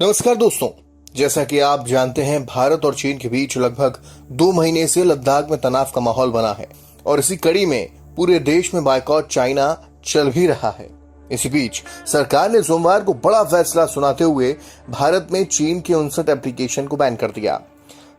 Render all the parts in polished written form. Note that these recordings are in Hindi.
नमस्कार दोस्तों, जैसा कि आप जानते हैं भारत और चीन के बीच लगभग 2 महीने से लद्दाख में तनाव का माहौल बना है और इसी कड़ी में पूरे देश में बायकॉट चाइना चल भी रहा है। इसी बीच सरकार ने सोमवार को बड़ा फैसला सुनाते हुए भारत में चीन के 59 एप्लीकेशन को बैन कर दिया।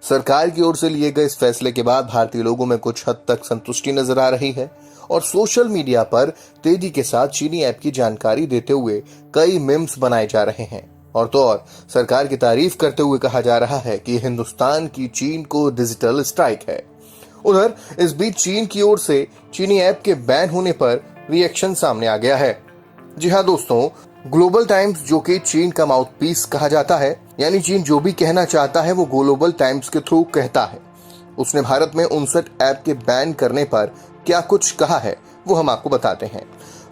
सरकार की ओर से लिए गए इस फैसले के बाद भारतीय लोगों में कुछ हद तक संतुष्टि नजर आ रही है और सोशल मीडिया पर तेजी के साथ चीनी ऐप की जानकारी देते हुए कई मीम्स बनाए जा रहे हैं और तो और सरकार की तारीफ करते हुए कहा जा रहा है कि हिंदुस्तान की चीन को डिजिटल स्ट्राइक है। उधर इस बीच चीन की ओर से चीनी ऐप के बैन होने पर रिएक्शन सामने आ गया है। जी हाँ दोस्तों, ग्लोबल टाइम्स, जो कि चीन का माउथपीस कहा जाता है, यानी चीन जो भी कहना चाहता है वो ग्लोबल टाइम्स के थ्रू कहता है, उसने भारत में 59 ऐप के बैन करने पर क्या कुछ कहा है वो हम आपको बताते हैं।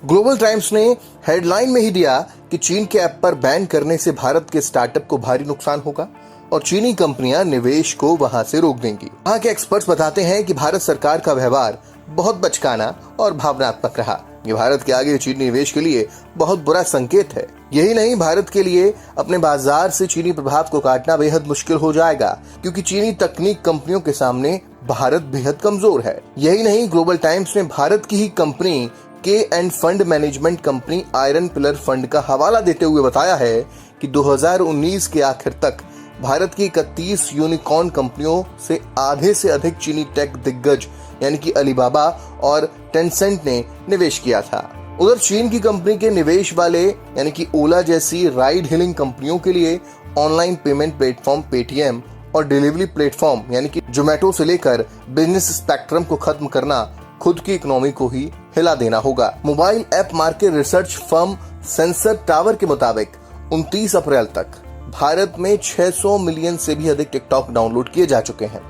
ग्लोबल टाइम्स ने हेडलाइन में ही दिया कि चीन के ऐप पर बैन करने से भारत के स्टार्टअप को भारी नुकसान होगा और चीनी कंपनियां निवेश को वहां से रोक देंगी। वहां के एक्सपर्ट्स बताते हैं कि भारत सरकार का व्यवहार बहुत बचकाना और भावनात्मक रहा। ये भारत के आगे चीनी निवेश के लिए बहुत बुरा संकेत है। यही नहीं, भारत के लिए अपने बाजार से चीनी प्रभाव को काटना बेहद मुश्किल हो जाएगा, क्योंकि चीनी तकनीक कंपनियों के सामने भारत बेहद कमजोर है। यही नहीं, ग्लोबल टाइम्स ने भारत की ही कंपनी के end fund management company iron pillar fund का हवाला देते हुए बताया है कि 2019 के आखिर तक भारत की 31 यूनिकॉर्न कंपनियों से आधे से अधिक चीनी टेक दिग्गज यानी कि अलीबाबा और टेंसेंट ने निवेश किया था। उधर चीन की कंपनी के निवेश वाले यानी कि ओला जैसी राइड हिलिंग कंपनियों के लिए ऑनलाइन पेमेंट प्लेटफॉर्म पेटीएम और डिलीवरी प्लेटफॉर्म यानी कि जोमेटो से लेकर बिजनेस स्पेक्ट्रम को खत्म करना खुद की इकोनॉमी को ही हिला देना होगा। Mobile app market research firm sensor tower के मुताबिक 29 अप्रैल तक भारत में 600 मिलियन से भी अधिक टिकटॉक डाउनलोड किए जा चुके हैं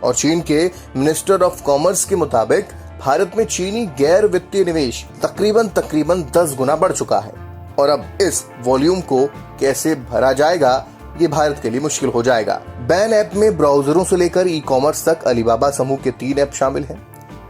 और चीन के मिनिस्टर ऑफ कॉमर्स के मुताबिक भारत में चीनी गैर वित्तीय निवेश तकरीबन 10 गुना बढ़ चुका है और अब इस वॉल्यूम को कैसे भरा जाएगा ये भारत के लिए मुश्किल हो जाएगा। बैन ऐप में ब्राउजरों से लेकर ई कॉमर्स तक अलीबाबा समूह के 3 ऐप शामिल हैं,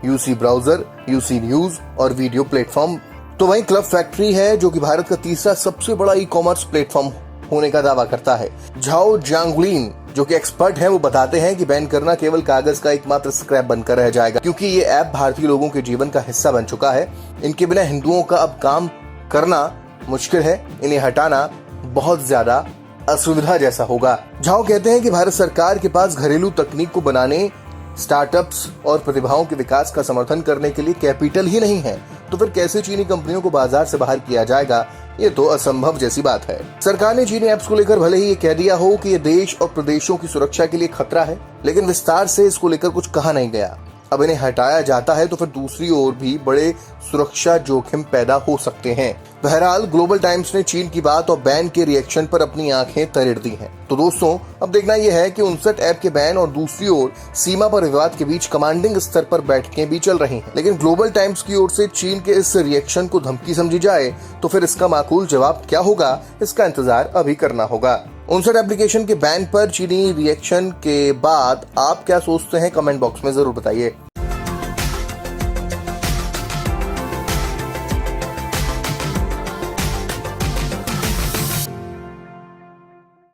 यूसी ब्राउजर, यूसी न्यूज और वीडियो प्लेटफॉर्म। तो वहीं क्लब फैक्ट्री है जो कि भारत का तीसरा सबसे बड़ा ई कॉमर्स प्लेटफॉर्म होने का दावा करता है। झाओ जांगलिन, जो कि एक्सपर्ट हैं, वो बताते हैं कि बैन करना केवल कागज का एकमात्र स्क्रैप बनकर रह जाएगा, क्योंकि ये ऐप भारतीय लोगों के जीवन का हिस्सा बन चुका है। इनके बिना हिंदुओं का अब काम करना मुश्किल है, इन्हें हटाना बहुत ज्यादा असुविधा जैसा होगा। झाओ कहते हैं कि भारत सरकार के पास घरेलू तकनीक को बनाने, स्टार्टअप्स और प्रतिभाओं के विकास का समर्थन करने के लिए कैपिटल ही नहीं है, तो फिर कैसे चीनी कंपनियों को बाजार से बाहर किया जाएगा? ये तो असंभव जैसी बात है। सरकार ने चीनी ऐप्स को लेकर भले ही ये कह दिया हो कि ये देश और प्रदेशों की सुरक्षा के लिए खतरा है, लेकिन विस्तार से इसको लेकर कुछ कहा नहीं गया। अब इन्हें हटाया जाता है तो फिर दूसरी ओर भी बड़े सुरक्षा जोखिम पैदा हो सकते हैं। बहरहाल ग्लोबल टाइम्स ने चीन की बात और बैन के रिएक्शन पर अपनी आंखें तरेड़ दी हैं। तो दोस्तों, अब देखना यह है कि 59 ऐप के बैन और दूसरी ओर सीमा पर विवाद के बीच कमांडिंग स्तर पर बैठकें भी चल रही हैं। लेकिन ग्लोबल टाइम्स की ओर से चीन के इस रिएक्शन को धमकी समझी जाए तो फिर इसका माकूल जवाब क्या होगा, इसका इंतजार अभी करना होगा। 59 एप्लीकेशन के बैन पर चीनी रिएक्शन के बाद आप क्या सोचते हैं, कमेंट बॉक्स में जरूर बताइए।